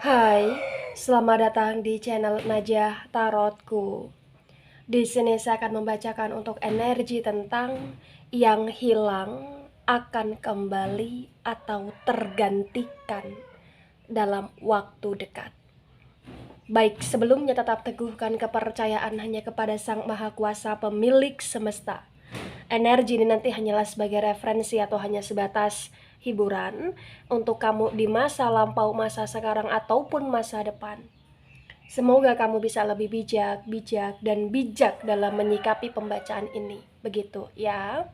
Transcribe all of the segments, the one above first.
Hai, selamat datang di channel Najah Tarotku. Di sini saya akan membacakan untuk energi tentang yang hilang akan kembali atau tergantikan dalam waktu dekat. Baik, sebelumnya tetap teguhkan kepercayaan hanya kepada Sang Maha Kuasa pemilik semesta. Energi ini nanti hanyalah sebagai referensi atau hanya sebatas hiburan untuk kamu di masa lampau, masa sekarang, ataupun masa depan. Semoga kamu bisa lebih bijak dan bijak dalam menyikapi pembacaan ini. Begitu ya.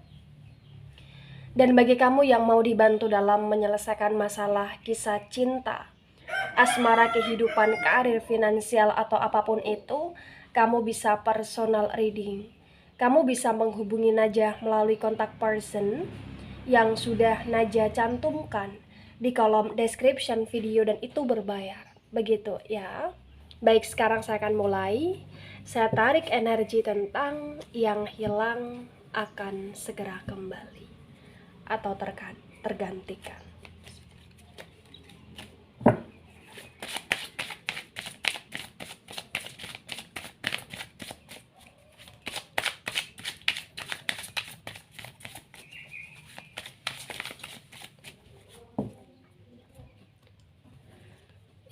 Dan bagi kamu yang mau dibantu dalam menyelesaikan masalah kisah cinta, asmara, kehidupan, karir, finansial, atau apapun itu, kamu bisa personal reading. Kamu bisa menghubungi Najah melalui kontak person yang sudah Najah cantumkan di kolom description video dan itu berbayar. Begitu ya. Baik, sekarang saya akan mulai. Saya tarik energi tentang yang hilang akan segera kembali atau tergantikan.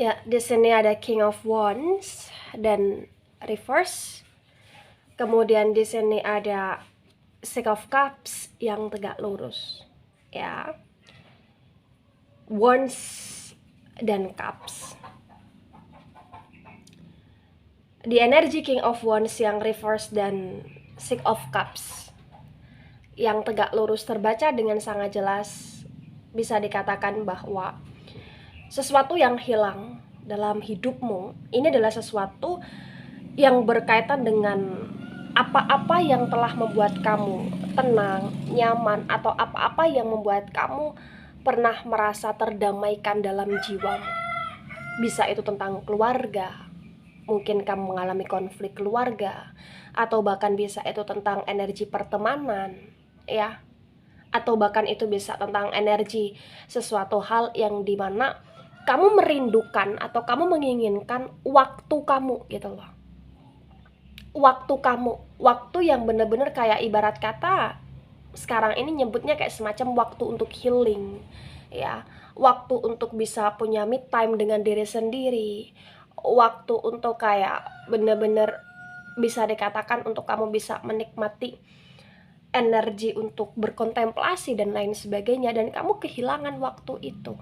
Ya, di sini ada King of Wands dan reverse. Kemudian di sini ada Six of Cups yang tegak lurus. Ya. Wands dan Cups. Di energi King of Wands yang reverse dan Six of Cups yang tegak lurus terbaca dengan sangat jelas, bisa dikatakan bahwa sesuatu yang hilang dalam hidupmu ini adalah sesuatu yang berkaitan dengan apa-apa yang telah membuat kamu tenang, nyaman, atau apa-apa yang membuat kamu pernah merasa terdamaikan dalam jiwamu. Bisa itu tentang keluarga, mungkin kamu mengalami konflik keluarga, atau bahkan bisa itu tentang energi pertemanan, ya, atau bahkan itu bisa tentang energi sesuatu hal yang dimana kamu merindukan atau kamu menginginkan waktu kamu gitu loh. Waktu kamu, waktu yang bener-bener kayak ibarat kata sekarang ini nyebutnya kayak semacam waktu untuk healing, ya, waktu untuk bisa punya me time dengan diri sendiri, waktu untuk kayak bener-bener bisa dikatakan untuk kamu bisa menikmati energi untuk berkontemplasi dan lain sebagainya, dan kamu kehilangan waktu itu,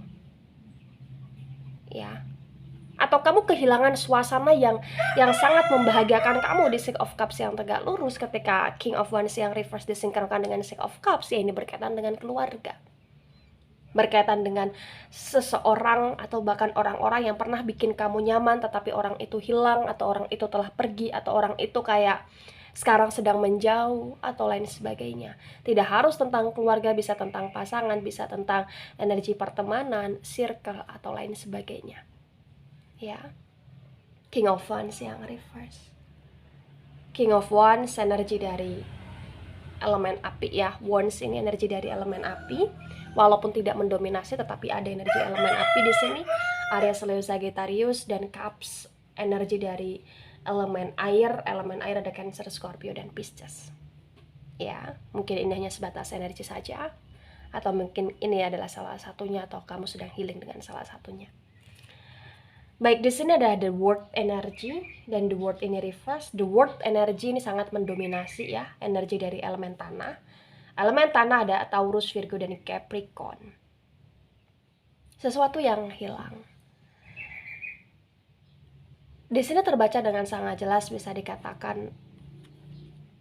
ya. Atau kamu kehilangan suasana yang sangat membahagiakan kamu di Six of Cups yang tegak lurus ketika King of Wands yang reverse disinkronkan dengan Six of Cups, ya ini berkaitan dengan keluarga, berkaitan dengan seseorang atau bahkan orang-orang yang pernah bikin kamu nyaman tetapi orang itu hilang, atau orang itu telah pergi, atau orang itu kayak sekarang sedang menjauh atau lain sebagainya. Tidak harus tentang keluarga, bisa tentang pasangan, bisa tentang energi pertemanan, circle, atau lain sebagainya, ya. King of Wands yang reverse. King of Wands energi dari elemen api, ya. Wands ini energi dari elemen api, walaupun tidak mendominasi tetapi ada energi elemen api di sini. Aries, Leo, Sagittarius, dan Cups energi dari elemen air. Elemen air ada Cancer, Scorpio, dan Pisces. Ya, mungkin ini hanya sebatas energi saja, atau mungkin ini adalah salah satunya, atau kamu sedang healing dengan salah satunya. Baik, di sini ada the word energy dan the word ini reverse. The word energy ini sangat mendominasi, ya, energi dari elemen tanah. Elemen tanah ada Taurus, Virgo, dan Capricorn. Sesuatu yang hilang. Di sini terbaca dengan sangat jelas, bisa dikatakan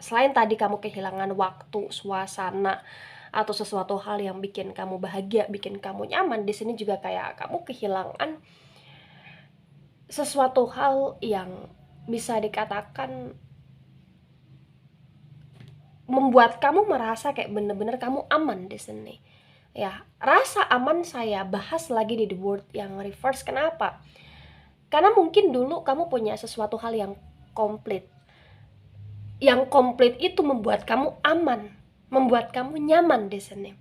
selain tadi kamu kehilangan waktu, suasana, atau sesuatu hal yang bikin kamu bahagia, bikin kamu nyaman, di sini juga kayak kamu kehilangan sesuatu hal yang bisa dikatakan membuat kamu merasa kayak bener-bener kamu aman di sini, ya. Rasa aman saya bahas lagi di the word yang reverse. Kenapa? Karena mungkin dulu kamu punya sesuatu hal yang komplit. Yang komplit itu membuat kamu aman, membuat kamu nyaman di sini.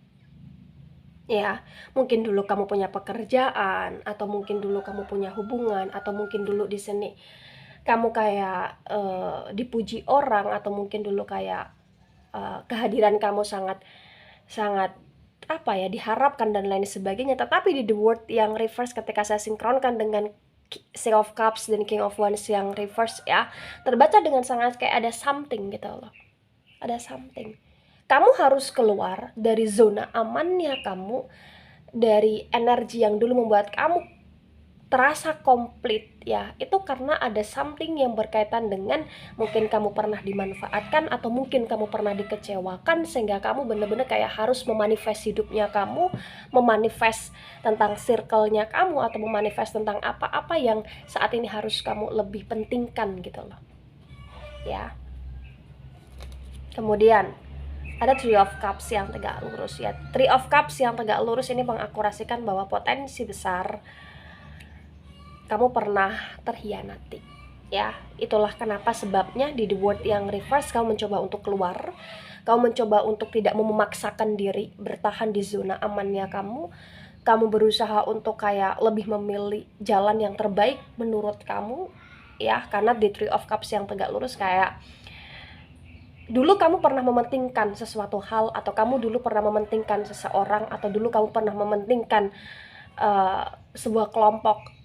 Ya, mungkin dulu kamu punya pekerjaan, atau mungkin dulu kamu punya hubungan, atau mungkin dulu di sini kamu kayak dipuji orang, atau mungkin dulu kayak kehadiran kamu sangat sangat apa ya, diharapkan dan lain sebagainya. Tetapi di the word yang reverse, ketika saya sinkronkan dengan Six of Cups dan King of Wands yang reverse ya, terbaca dengan sangat kayak ada something gitu loh. Ada something. Kamu harus keluar dari zona amannya kamu, dari energi yang dulu membuat kamu terasa komplit ya. Itu karena ada something yang berkaitan dengan mungkin kamu pernah dimanfaatkan, atau mungkin kamu pernah dikecewakan, sehingga kamu bener-bener kayak harus memanifest hidupnya kamu, memanifest tentang circle-nya kamu, atau memanifest tentang apa-apa yang saat ini harus kamu lebih pentingkan gitu loh ya. Kemudian ada Three of Cups yang tegak lurus ya. Three of Cups yang tegak lurus ini mengakurasikan bahwa potensi besar kamu pernah terhianati ya. Itulah kenapa sebabnya di the word yang reverse kamu mencoba untuk keluar, kamu mencoba untuk tidak memaksakan diri bertahan di zona amannya kamu berusaha untuk kayak lebih memilih jalan yang terbaik menurut kamu ya. Karena di Three of Cups yang tegak lurus kayak dulu kamu pernah mementingkan sesuatu hal, atau kamu dulu pernah mementingkan seseorang, atau dulu kamu pernah mementingkan sebuah kelompok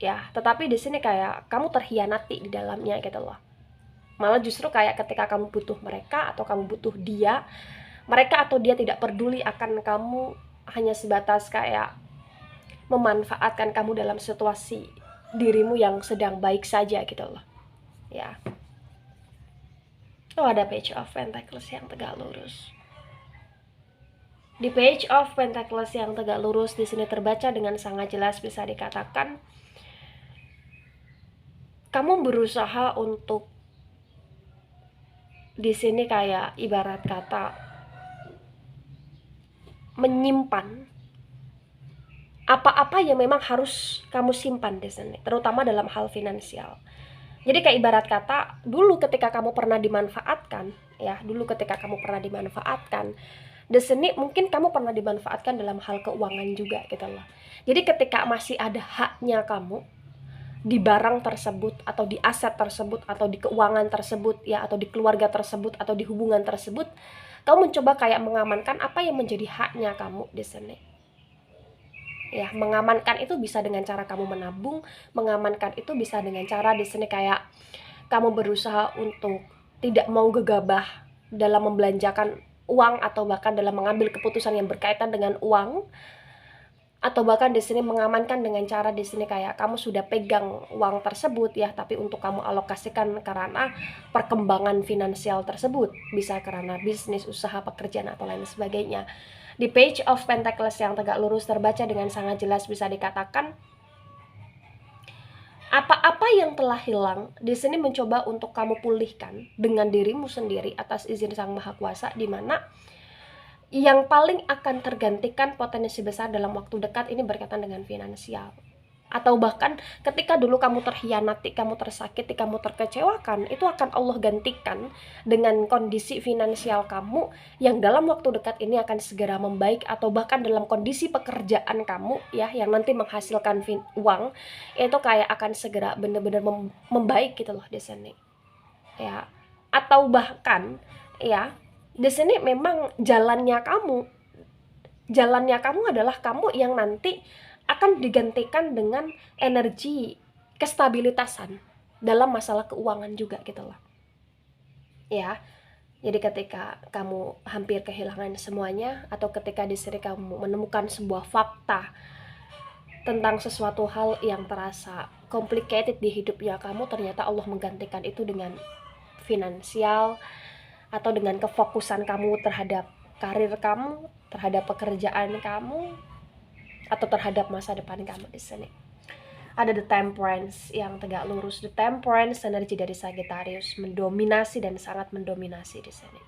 ya. Tetapi di sini kayak kamu terhianati di dalamnya gitu loh. Malah justru kayak ketika kamu butuh mereka, atau kamu butuh dia, mereka atau dia tidak peduli akan kamu, hanya sebatas kayak memanfaatkan kamu dalam situasi dirimu yang sedang baik saja gitu loh ya. Oh, ada Page of Pentacles yang tegak lurus. Di Page of Pentacles yang tegak lurus di sini terbaca dengan sangat jelas, bisa dikatakan kamu berusaha untuk di sini kayak ibarat kata menyimpan apa-apa yang memang harus kamu simpan di sini, terutama dalam hal finansial. Jadi kayak ibarat kata dulu ketika kamu pernah dimanfaatkan ya, dulu ketika kamu pernah dimanfaatkan di sini, mungkin kamu pernah dimanfaatkan dalam hal keuangan juga gitu loh. Jadi ketika masih ada haknya kamu di barang tersebut, atau di aset tersebut, atau di keuangan tersebut ya, atau di keluarga tersebut, atau di hubungan tersebut, kamu mencoba kayak mengamankan apa yang menjadi haknya kamu di sini ya. Mengamankan itu bisa dengan cara kamu menabung, mengamankan itu bisa dengan cara di sini kayak kamu berusaha untuk tidak mau gegabah dalam membelanjakan uang, atau bahkan dalam mengambil keputusan yang berkaitan dengan uang, atau bahkan di sini mengamankan dengan cara di sini kayak kamu sudah pegang uang tersebut ya, tapi untuk kamu alokasikan karena perkembangan finansial tersebut, bisa karena bisnis, usaha, pekerjaan, atau lain sebagainya. Di Page of Pentacles yang tegak lurus terbaca dengan sangat jelas, bisa dikatakan apa-apa yang telah hilang di sini mencoba untuk kamu pulihkan dengan dirimu sendiri atas izin Sang Maha Kuasa, di mana yang paling akan tergantikan potensi besar dalam waktu dekat ini berkaitan dengan finansial. Atau bahkan ketika dulu kamu terhianati, kamu tersakiti, kamu terkecewakan, itu akan Allah gantikan dengan kondisi finansial kamu yang dalam waktu dekat ini akan segera membaik, atau bahkan dalam kondisi pekerjaan kamu ya, yang nanti menghasilkan uang, itu kayak akan segera benar-benar membaik gitu loh di sini ya. Atau bahkan ya, di sini memang jalannya kamu adalah kamu yang nanti akan digantikan dengan energi kestabilitasan dalam masalah keuangan juga gitu loh ya. Jadi ketika kamu hampir kehilangan semuanya, atau ketika di sini kamu menemukan sebuah fakta tentang sesuatu hal yang terasa complicated di hidupnya kamu, ternyata Allah menggantikan itu dengan finansial, atau dengan kefokusan kamu terhadap karir kamu, terhadap pekerjaan kamu, atau terhadap masa depan kamu di sini. Ada The Temperance yang tegak lurus. The Temperance, energi dari Sagittarius, mendominasi dan sangat mendominasi di sini.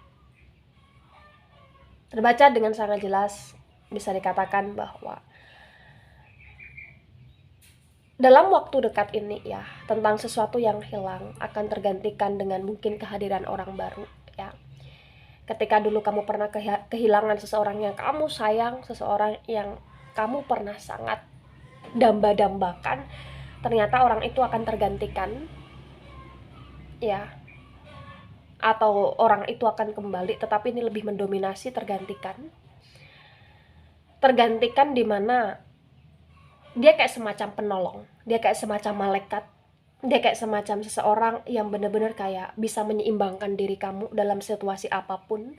Terbaca dengan sangat jelas, bisa dikatakan bahwa dalam waktu dekat ini ya, tentang sesuatu yang hilang akan tergantikan dengan mungkin kehadiran orang baru ya. Ketika dulu kamu pernah kehilangan seseorang yang kamu sayang, seseorang yang kamu pernah sangat damba-dambakan, ternyata orang itu akan tergantikan, ya, atau orang itu akan kembali, tetapi ini lebih mendominasi tergantikan di mana dia kayak semacam penolong, dia kayak semacam malaikat, dia kayak semacam seseorang yang benar-benar kayak bisa menyeimbangkan diri kamu dalam situasi apapun.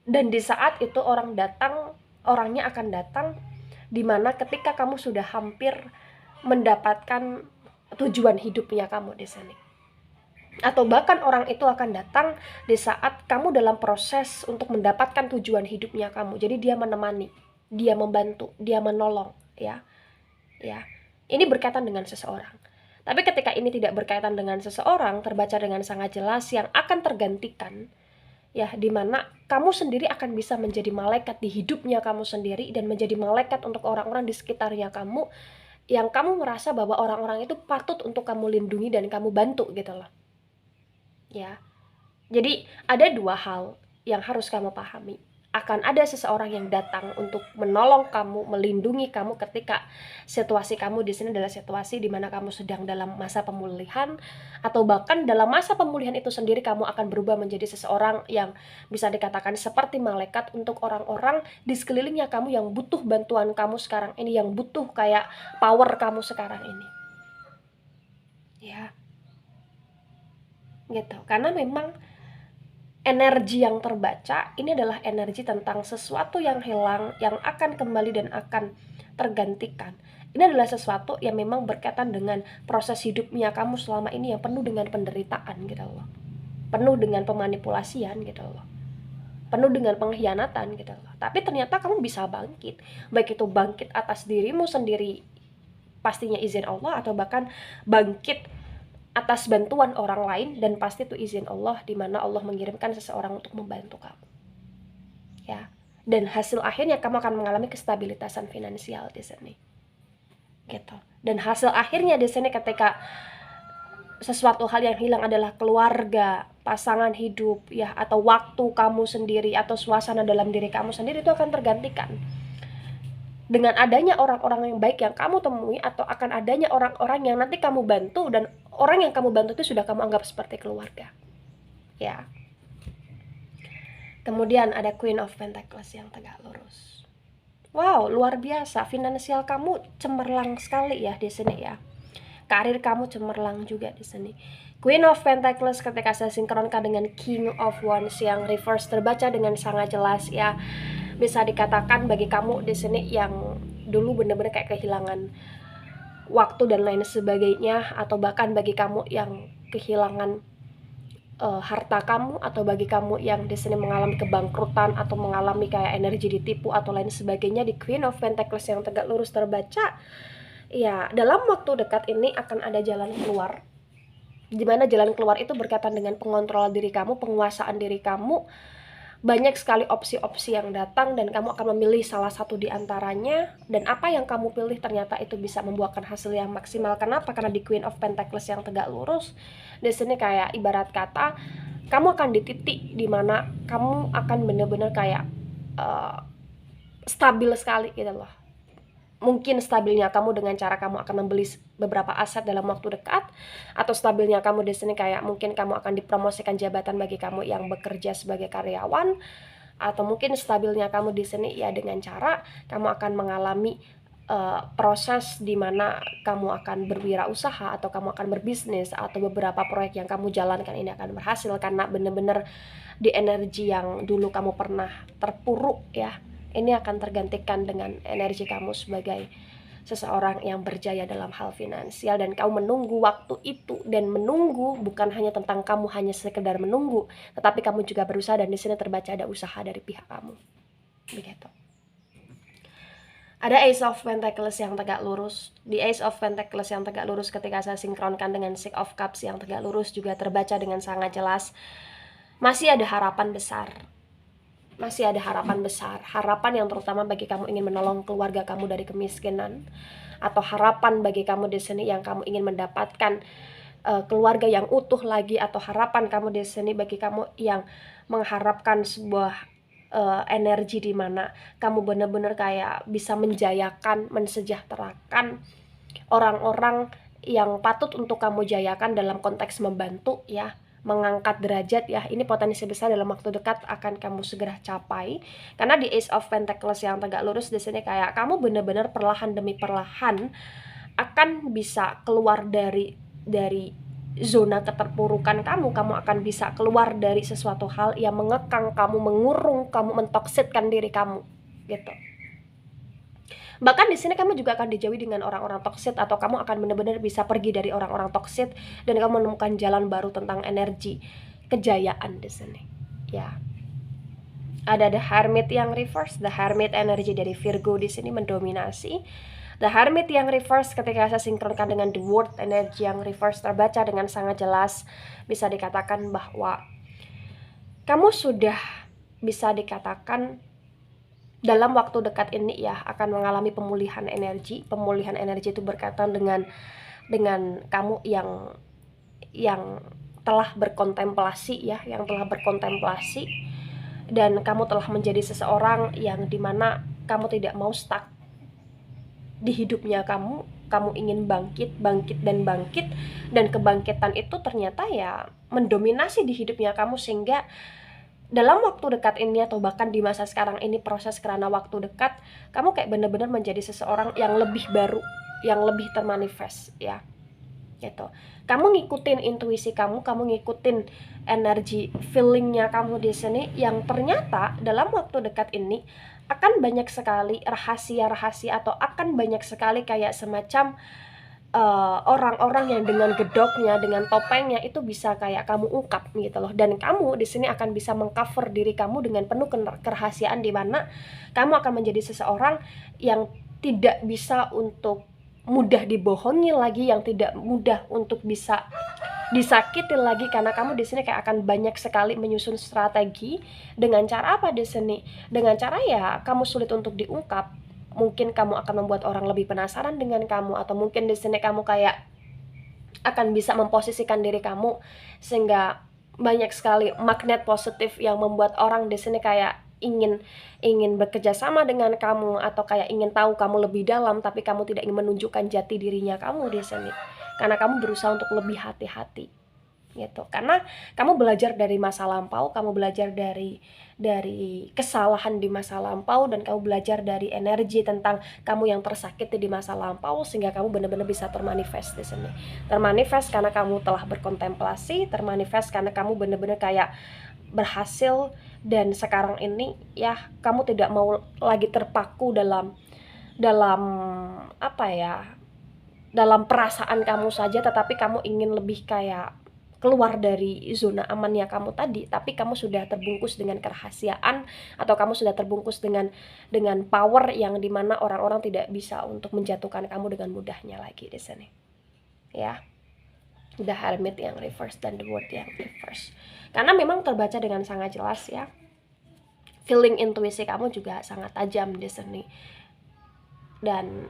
Dan di saat itu orangnya akan datang dimana ketika kamu sudah hampir mendapatkan tujuan hidupnya kamu di sini. Atau bahkan orang itu akan datang di saat kamu dalam proses untuk mendapatkan tujuan hidupnya kamu. Jadi dia menemani, dia membantu, dia menolong, ya. Ya. Ini berkaitan dengan seseorang. Tapi ketika ini tidak berkaitan dengan seseorang, terbaca dengan sangat jelas yang akan tergantikan, ya, dimana kamu sendiri akan bisa menjadi malaikat di hidupnya kamu sendiri dan menjadi malaikat untuk orang-orang di sekitarnya kamu, yang kamu merasa bahwa orang-orang itu patut untuk kamu lindungi dan kamu bantu gitu loh, ya. Jadi ada dua hal yang harus kamu pahami. Akan ada seseorang yang datang untuk menolong kamu, melindungi kamu ketika situasi kamu di sini adalah situasi di mana kamu sedang dalam masa pemulihan, atau bahkan dalam masa pemulihan itu sendiri kamu akan berubah menjadi seseorang yang bisa dikatakan seperti malaikat untuk orang-orang di sekelilingnya kamu yang butuh bantuan kamu sekarang ini, yang butuh kayak power kamu sekarang ini. Ya. Gitu. Karena memang energi yang terbaca ini adalah energi tentang sesuatu yang hilang, yang akan kembali dan akan tergantikan. Ini adalah sesuatu yang memang berkaitan dengan proses hidupnya kamu selama ini yang penuh dengan penderitaan gitu loh. Penuh dengan pemanipulasian gitu loh. Penuh dengan pengkhianatan gitu loh. Tapi ternyata kamu bisa bangkit. Baik itu bangkit atas dirimu sendiri, pastinya izin Allah, atau bahkan bangkit atas bantuan orang lain, dan pasti itu izin Allah, di mana Allah mengirimkan seseorang untuk membantu kamu, ya. Dan hasil akhirnya kamu akan mengalami kestabilitasan finansial di sini, gitu. Dan hasil akhirnya di sini ketika sesuatu hal yang hilang adalah keluarga, pasangan hidup, ya, atau waktu kamu sendiri, atau suasana dalam diri kamu sendiri, itu akan tergantikan dengan adanya orang-orang yang baik yang kamu temui, atau akan adanya orang-orang yang nanti kamu bantu, dan orang yang kamu bantu itu sudah kamu anggap seperti keluarga, ya. Kemudian ada Queen of Pentacles yang tegak lurus. Wow, luar biasa, finansial kamu cemerlang sekali ya di sini ya. Karir kamu cemerlang juga di sini. Queen of Pentacles ketika saya sinkronkan dengan King of Wands yang reverse terbaca dengan sangat jelas ya. Bisa dikatakan bagi kamu di sini yang dulu benar-benar kayak kehilangan waktu dan lain sebagainya, atau bahkan bagi kamu yang kehilangan harta kamu, atau bagi kamu yang di sini mengalami kebangkrutan atau mengalami kayak energi ditipu atau lain sebagainya, di Queen of Pentacles yang tegak lurus terbaca, ya, dalam waktu dekat ini akan ada jalan keluar. Dimana jalan keluar itu berkaitan dengan pengontrol diri kamu, penguasaan diri kamu. Banyak sekali opsi-opsi yang datang dan kamu akan memilih salah satu di antaranya, dan apa yang kamu pilih ternyata itu bisa membuahkan hasil yang maksimal. Kenapa? Karena di Queen of Pentacles yang tegak lurus di sini kayak ibarat kata kamu akan di titik dimana kamu akan benar-benar kayak stabil sekali gitu loh. Mungkin stabilnya kamu dengan cara kamu akan membeli beberapa aset dalam waktu dekat, atau stabilnya kamu di sini kayak mungkin kamu akan dipromosikan jabatan bagi kamu yang bekerja sebagai karyawan, atau mungkin stabilnya kamu di sini ya dengan cara kamu akan mengalami proses di mana kamu akan berwirausaha atau kamu akan berbisnis, atau beberapa proyek yang kamu jalankan ini akan berhasil karena benar-benar di energi yang dulu kamu pernah terpuruk ya. Ini akan tergantikan dengan energi kamu sebagai seseorang yang berjaya dalam hal finansial, dan kamu menunggu waktu itu. Dan menunggu bukan hanya tentang kamu hanya sekedar menunggu, tetapi kamu juga berusaha, dan di sini terbaca ada usaha dari pihak kamu. Begitu. Ada Ace of Pentacles yang tegak lurus. Di Ace of Pentacles yang tegak lurus ketika saya sinkronkan dengan Six of Cups yang tegak lurus juga terbaca dengan sangat jelas. Masih ada harapan besar. Masih ada harapan besar, harapan yang terutama bagi kamu ingin menolong keluarga kamu dari kemiskinan, atau harapan bagi kamu di sini yang kamu ingin mendapatkan keluarga yang utuh lagi, atau harapan kamu di sini bagi kamu yang mengharapkan sebuah energi di mana kamu benar-benar kayak bisa menjayakan, mensejahterakan orang-orang yang patut untuk kamu jayakan dalam konteks membantu ya, mengangkat derajat ya. Ini potensi besar dalam waktu dekat akan kamu segera capai. Karena di Ace of Pentacles yang tegak lurus di sini kayak kamu benar-benar perlahan demi perlahan akan bisa keluar dari zona keterpurukan kamu akan bisa keluar dari sesuatu hal yang mengekang kamu, mengurung kamu, mentoksitkan diri kamu gitu. Bahkan di sini kamu juga akan dijauhi dengan orang-orang toksit, atau kamu akan benar-benar bisa pergi dari orang-orang toksit dan kamu menemukan jalan baru tentang energi kejayaan di sini. Ya. Ada The Hermit yang reverse, The Hermit energi dari Virgo di sini mendominasi. The Hermit yang reverse ketika saya sinkronkan dengan The World energi yang reverse terbaca dengan sangat jelas, bisa dikatakan bahwa kamu sudah bisa dikatakan dalam waktu dekat ini ya akan mengalami pemulihan energi. Pemulihan energi itu berkaitan dengan kamu yang telah berkontemplasi ya, yang telah berkontemplasi, dan kamu telah menjadi seseorang yang dimana kamu tidak mau stuck di hidupnya kamu ingin bangkit, dan kebangkitan itu ternyata ya mendominasi di hidupnya kamu, sehingga dalam waktu dekat ini atau bahkan di masa sekarang ini, proses kerana waktu dekat, kamu kayak benar-benar menjadi seseorang yang lebih baru, yang lebih termanifest ya gitu. Kamu ngikutin intuisi kamu ngikutin energi feelingnya kamu di sini, yang ternyata dalam waktu dekat ini akan banyak sekali rahasia-rahasia, atau akan banyak sekali kayak semacam orang-orang yang dengan gedoknya, dengan topengnya itu bisa kayak kamu ungkap gitu loh. Dan kamu di sini akan bisa mengcover diri kamu dengan penuh kerahasiaan, di mana kamu akan menjadi seseorang yang tidak bisa untuk mudah dibohongi lagi, yang tidak mudah untuk bisa disakiti lagi, karena kamu di sini kayak akan banyak sekali menyusun strategi. Dengan cara apa di sini? Dengan cara ya kamu sulit untuk diungkap. Mungkin kamu akan membuat orang lebih penasaran dengan kamu, atau mungkin di sini kamu kayak akan bisa memposisikan diri kamu sehingga banyak sekali magnet positif yang membuat orang di sini kayak ingin bekerja sama dengan kamu, atau kayak ingin tahu kamu lebih dalam, tapi kamu tidak ingin menunjukkan jati dirinya kamu di sini karena kamu berusaha untuk lebih hati-hati gitu. Karena kamu belajar dari masa lampau, kamu belajar dari kesalahan di masa lampau, dan kamu belajar dari energi tentang kamu yang tersakiti di masa lampau, sehingga kamu benar-benar bisa termanifest di sini. Termanifest karena kamu telah berkontemplasi, termanifest karena kamu benar-benar kayak berhasil, dan sekarang ini ya kamu tidak mau lagi terpaku dalam apa ya, dalam perasaan kamu saja, tetapi kamu ingin lebih kayak keluar dari zona amannya kamu tadi, tapi kamu sudah terbungkus dengan kerahasiaan, atau kamu sudah terbungkus dengan power yang dimana orang-orang tidak bisa untuk menjatuhkan kamu dengan mudahnya lagi di sini ya. The Hermit yang reverse dan The World yang reverse, karena memang terbaca dengan sangat jelas ya, feeling intuisi kamu juga sangat tajam di sini, dan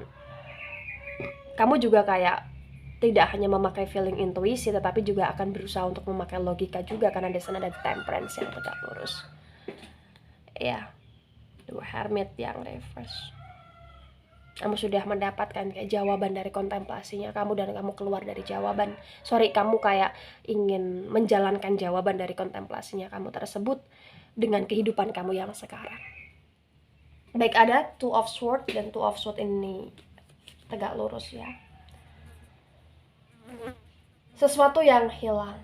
kamu juga kayak tidak hanya memakai feeling intuisi, tetapi juga akan berusaha untuk memakai logika juga, karena di sana ada Temperance yang tegak lurus ya. The Hermit yang reverse, kamu sudah mendapatkan kayak jawaban dari kontemplasinya kamu, dan kamu keluar dari kamu kayak ingin menjalankan jawaban dari kontemplasinya kamu tersebut dengan kehidupan kamu yang sekarang. Baik, ada Two of Swords, dan Two of Swords ini tegak lurus ya. Sesuatu yang hilang.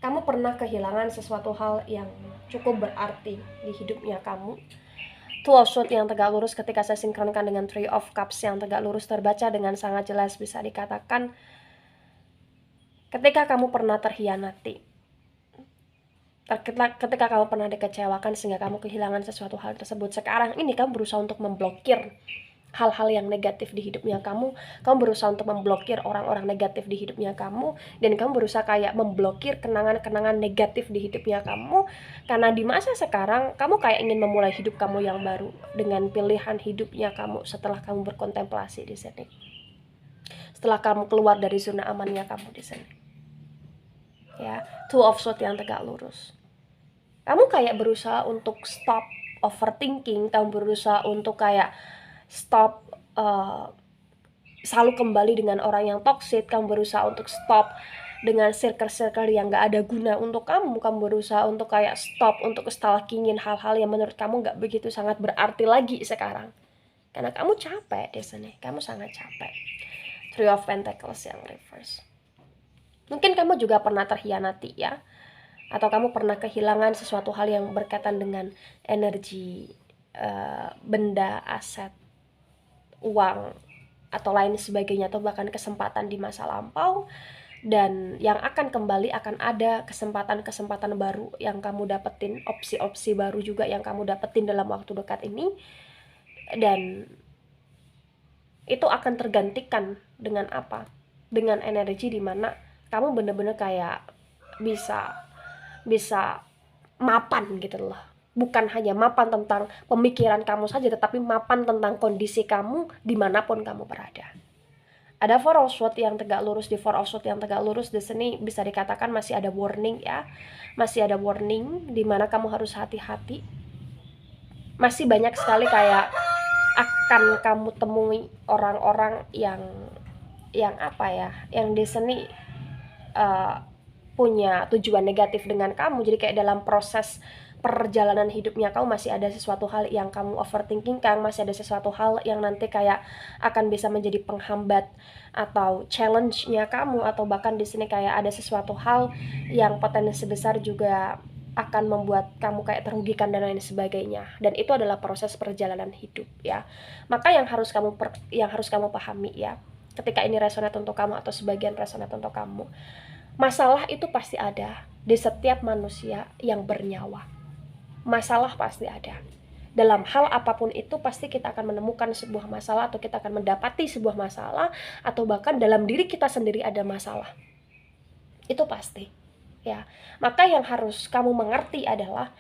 Kamu pernah kehilangan sesuatu hal yang cukup berarti di hidupnya kamu. Two of Swords yang tegak lurus ketika saya sinkronkan dengan Three of Cups yang tegak lurus terbaca dengan sangat jelas, bisa dikatakan ketika kamu pernah terhianati, ketika kamu pernah dikecewakan sehingga kamu kehilangan sesuatu hal tersebut, sekarang ini kamu berusaha untuk memblokir hal-hal yang negatif di hidupnya kamu berusaha untuk memblokir orang-orang negatif di hidupnya kamu, dan kamu berusaha kayak memblokir kenangan-kenangan negatif di hidupnya kamu, karena di masa sekarang kamu kayak ingin memulai hidup kamu yang baru dengan pilihan hidupnya kamu setelah kamu berkontemplasi di sini, setelah kamu keluar dari zona amannya kamu di sini ya. Two of Swords yang tegak lurus. Kamu kayak berusaha untuk stop overthinking, kamu berusaha untuk kayak stop selalu kembali dengan orang yang toxic, kamu berusaha untuk stop dengan circle-circle yang gak ada guna untuk kamu berusaha untuk kayak stop untuk stalkingin hal-hal yang menurut kamu gak begitu sangat berarti lagi sekarang. Karena kamu capek di sini, kamu sangat capek. Three of Pentacles yang reverse. Mungkin kamu juga pernah terhianati ya, atau kamu pernah kehilangan sesuatu hal yang berkaitan dengan energi, benda, aset, uang, atau lain sebagainya, atau bahkan kesempatan di masa lampau. Dan yang akan kembali, akan ada kesempatan-kesempatan baru yang kamu dapetin, opsi-opsi baru juga yang kamu dapetin dalam waktu dekat ini. Dan itu akan tergantikan dengan apa? Dengan energi dimana kamu bener-bener kayak bisa mapan gitu loh. Bukan hanya mapan tentang pemikiran kamu saja, tetapi mapan tentang kondisi kamu dimanapun kamu berada. Ada Four of Swords yang tegak lurus. Di Four of Swords yang tegak lurus di sini bisa dikatakan masih ada warning ya. Masih ada warning dimana kamu harus hati-hati. Masih banyak sekali kayak akan kamu temui orang-orang yang apa ya, yang di sini punya tujuan negatif dengan kamu. Jadi kayak dalam proses perjalanan hidupnya kamu masih ada sesuatu hal yang kamu overthinking kan, masih ada sesuatu hal yang nanti kayak akan bisa menjadi penghambat atau challenge-nya kamu, atau bahkan di sini kayak ada sesuatu hal yang potensi besar juga akan membuat kamu kayak terrugikan dan lain sebagainya. Dan itu adalah proses perjalanan hidup ya. Maka yang harus kamu pahami ya, ketika ini resonate untuk kamu atau sebagian resonate untuk kamu, masalah itu pasti ada di setiap manusia yang bernyawa. Masalah pasti ada. Dalam hal apapun itu pasti kita akan menemukan sebuah masalah, atau kita akan mendapati sebuah masalah, atau bahkan dalam diri kita sendiri ada masalah. Itu pasti. Ya. Maka yang harus kamu mengerti adalah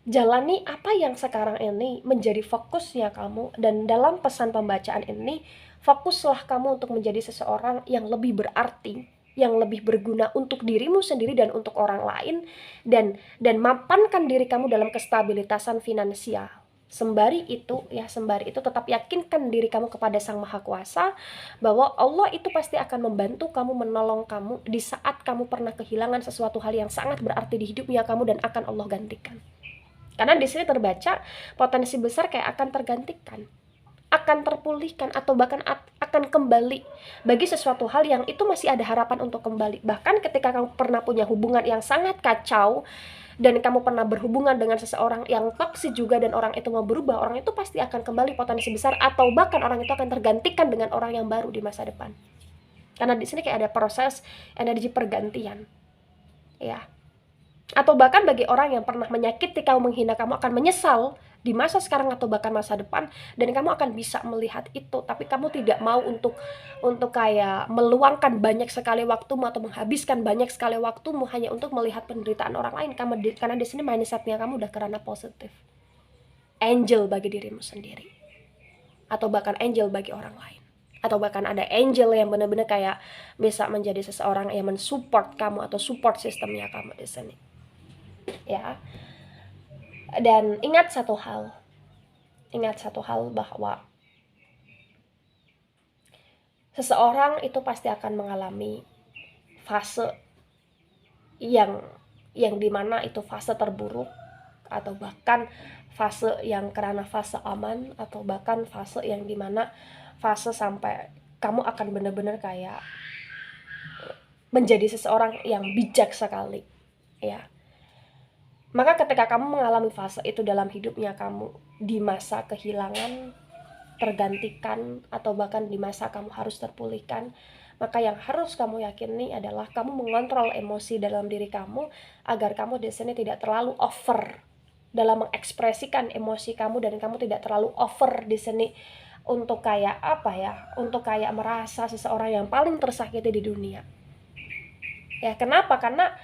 jalani apa yang sekarang ini menjadi fokusnya kamu, dan dalam pesan pembacaan ini fokuslah kamu untuk menjadi seseorang yang lebih berarti, yang lebih berguna untuk dirimu sendiri dan untuk orang lain, dan mapankan diri kamu dalam kestabilitasan finansial. Sembari itu tetap yakinkan diri kamu kepada Sang Maha Kuasa bahwa Allah itu pasti akan membantu kamu, menolong kamu di saat kamu pernah kehilangan sesuatu hal yang sangat berarti di hidupnya kamu, dan akan Allah gantikan. Karena di sini terbaca potensi besar kayak akan tergantikan, akan terpulihkan, atau bahkan akan kembali bagi sesuatu hal yang itu masih ada harapan untuk kembali. Bahkan ketika kamu pernah punya hubungan yang sangat kacau, dan kamu pernah berhubungan dengan seseorang yang toksik juga, dan orang itu mau berubah, orang itu pasti akan kembali potensi besar, atau bahkan orang itu akan tergantikan dengan orang yang baru di masa depan. Karena di sini kayak ada proses energi pergantian. Ya. Atau bahkan bagi orang yang pernah menyakiti kamu, menghina kamu, akan menyesal di masa sekarang atau bahkan masa depan, dan kamu akan bisa melihat itu, tapi kamu tidak mau untuk kayak meluangkan banyak sekali waktumu atau menghabiskan banyak sekali waktumu hanya untuk melihat penderitaan orang lain. Karena di sini mindsetnya kamu udah kerana positif, angel bagi dirimu sendiri, atau bahkan angel bagi orang lain, atau bahkan ada angel yang benar-benar kayak bisa menjadi seseorang yang mensupport kamu atau support sistemnya kamu di sini. Ya. Dan ingat satu hal bahwa seseorang itu pasti akan mengalami fase yang dimana itu fase terburuk, atau bahkan fase yang karena fase aman, atau bahkan fase yang dimana fase sampai kamu akan benar-benar kayak menjadi seseorang yang bijak sekali ya. Maka ketika kamu mengalami fase itu dalam hidupnya kamu, di masa kehilangan, tergantikan, atau bahkan di masa kamu harus terpulihkan, maka yang harus kamu yakini adalah kamu mengontrol emosi dalam diri kamu, agar kamu di sini tidak terlalu over dalam mengekspresikan emosi kamu, dan kamu tidak terlalu over di sini untuk kayak untuk kayak merasa seseorang yang paling tersakiti di dunia. Ya, kenapa? Karena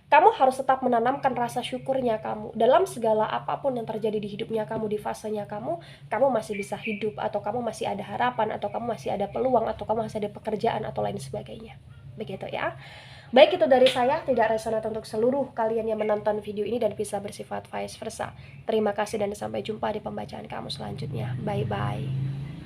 kamu harus tetap menanamkan rasa syukurnya kamu dalam segala apapun yang terjadi di hidupnya kamu, di fasenya kamu masih bisa hidup, atau kamu masih ada harapan, atau kamu masih ada peluang, atau kamu masih ada pekerjaan, atau lain sebagainya. begitu ya. Baik, itu dari saya, tidak resonan untuk seluruh kalian yang menonton video ini dan bisa bersifat vice versa. Terima kasih dan sampai jumpa di pembacaan kamu selanjutnya. Bye bye.